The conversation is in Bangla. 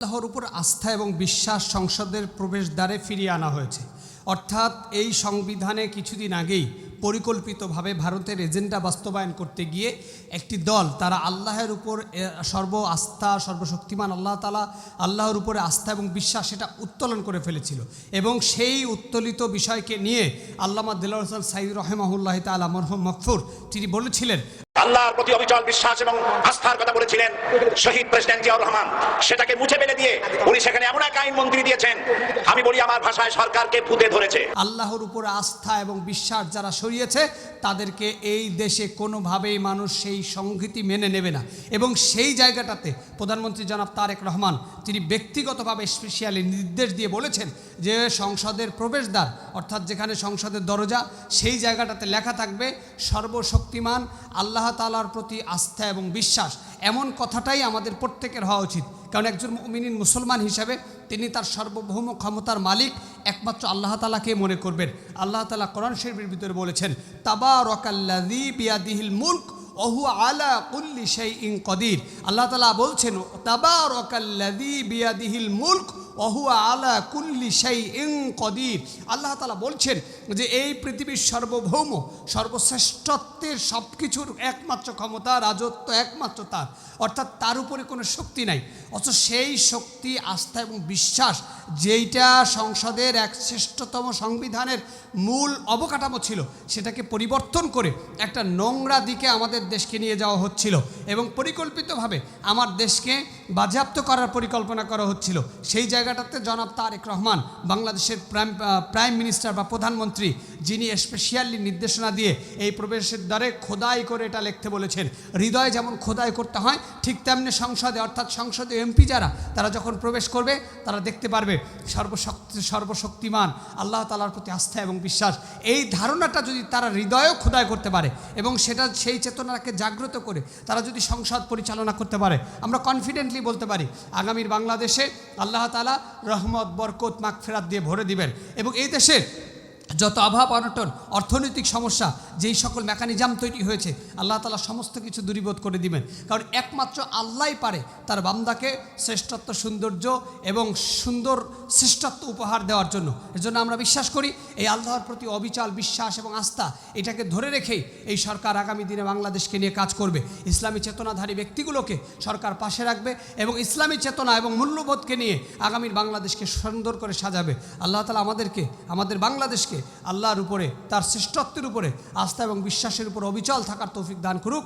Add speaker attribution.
Speaker 1: আল্লাহর উপর আস্থা এবং বিশ্বাস সংসদের প্রবেশদ্বারে ফিরিয়ে আনা হয়েছে। অর্থাৎ এই সংবিধানে কিছুদিন আগেই পরিকল্পিতভাবে ভারতের এজেন্ডা বাস্তবায়ন করতে গিয়ে একটি দল তারা আল্লাহের উপর সর্বশক্তিমান আল্লাহর উপরে আস্থা এবং বিশ্বাস সেটা উত্তোলন করে ফেলেছিল। এবং সেই উত্তোলিত বিষয়কে নিয়ে আল্লামা দেলোয়ার হোসেন সাঈদী রহিমাহুল্লাহ তাআলা মরহুম মাগফুর তিনি বলেছিলেন,
Speaker 2: আল্লাহর প্রতি অবিচল বিশ্বাস এবং আস্থার কথা বলেছিলেন শহীদ প্রেসিডেন্ট জিয়াউর রহমান। সেটাকে মুছে ফেলে দিয়ে উনি সেখানে এমন এক আইন মন্ত্রী দিয়েছেন, আমি বলি আমার ভাষায় সরকারকে ভূতে ধরেছে।
Speaker 1: আল্লাহর উপর আস্থা এবং বিশ্বাস যারা সরিয়েছে তাদেরকে এই দেশে কোনোভাবেই মানুষ সেই সংহতি মেনে নেবে না। এবং সেই জায়গাটাতে প্রধানমন্ত্রী জনাব তারেক রহমান তিনি ব্যক্তিগতভাবে স্পেশালি নির্দেশ দিয়ে বলেছেন যে সংসদের প্রবেশদ্বার অর্থাৎ যেখানে সংসদের দরজা সেই জায়গাটাতে লেখা থাকবে সর্বশক্তিমান আল্লাহ তাআলার প্রতি আস্থা এবং বিশ্বাস। এমন কথাটাই আমাদের প্রত্যেকের হওয়া উচিত, কারণ একজন মুমিন মুসলমান হিসাবে তিনি তার সার্বভৌম ক্ষমতার মালিক একমাত্র আল্লাহ তাআলাকে মনে করবেন। আল্লাহ তাআলা কোরআন শরীফের ভিতরে বলেছেন, তাবারাকাল্লাযী বিয়াদিহিল মুলক ওয়া হুয়া আলা কুল্লি শাইইন কদির। আল্লাহ তাআলা বলছেন, তাবারাকাল্লাযী বিয়াদিহিল মুলক ওয়া হুয়া আলা কুল্লি শাইইন কদির। আল্লাহ তাআলা বলছেন যে এই পৃথিবীর সার্বভৌম সর্বশ্রেষ্ঠত্বের সব কিছুর একমাত্র ক্ষমতা রাজত্ব একমাত্র তার, অর্থাৎ তার উপরে কোনো শক্তি নাই। অথচ সেই শক্তি আস্থা এবং বিশ্বাস যেইটা সংসদের এক শ্রেষ্ঠতম সংবিধানের মূল অবকাঠামো ছিল সেটাকে পরিবর্তন করে একটা নোংরা দিকে আমাদের দেশকে নিয়ে যাওয়া হচ্ছিল এবং পরিকল্পিতভাবে আমার দেশকে বাজেয়াপ্ত করার পরিকল্পনা করা হচ্ছিল। সেই জায়গাটাতে জনাব তারেক রহমান বাংলাদেশের প্রাইম মিনিস্টার বা প্রধানমন্ত্রী যিনি স্পেশালি নির্দেশনা দিয়ে এই প্রবেশের দ্বারে খোদাই করে এটা লিখতে বলেছেন। হৃদয়ে যেমন খোদাই করতে হয় ঠিক তেমনি সংসদে অর্থাৎ সংসদে এমপি যারা তারা যখন প্রবেশ করবে তারা দেখতে পারবে সর্বশক্তিমান আল্লাহ তাআলার প্রতি আস্থা এবং বিশ্বাস। এই ধারণাটা যদি তারা হৃদয়েও খোদাই করতে পারে এবং সেটা সেই চেতনাকে জাগ্রত করে তারা যদি সংসদ পরিচালনা করতে পারে, আমরা কনফিডেন্টলি বলতে পারি আগামীর বাংলাদেশে আল্লাহ তাআলা রহমত বরকত মাগফিরাত দিয়ে ভরে দিবেন এবং এই দেশে যত অভাব অনটন অর্থনৈতিক সমস্যা যেই সকল মেকানিজম তৈরি হয়েছে আল্লাহ তাআলা সমস্ত কিছু দূরীভূত করে দিবেন। কারণ একমাত্র আল্লাহই পারে তার বান্দাকে শ্রেষ্ঠত্ব সৌন্দর্য এবং সুন্দর শ্রেষ্ঠত্ব উপহার দেওয়ার জন্য। এজন্য আমরা বিশ্বাস করি এই আল্লাহর প্রতি অবিচল বিশ্বাস এবং আস্থা এটাকে ধরে রেখেই এই সরকার আগামী দিনে বাংলাদেশকে নিয়ে কাজ করবে। ইসলামী চেতনাধারী ব্যক্তিগুলোকে সরকার পাশে রাখবে এবং ইসলামী চেতনা এবং মূল্যবোধকে নিয়ে আগামীর বাংলাদেশকে সুন্দর করে সাজাবে। আল্লাহ তাআলা আমাদেরকে আমাদের বাংলাদেশকে আল্লাহর উপরে তার শ্রেষ্ঠত্বের উপরে আস্থা এবং বিশ্বাসের উপর অবিচল থাকার তৌফিক দান করুক।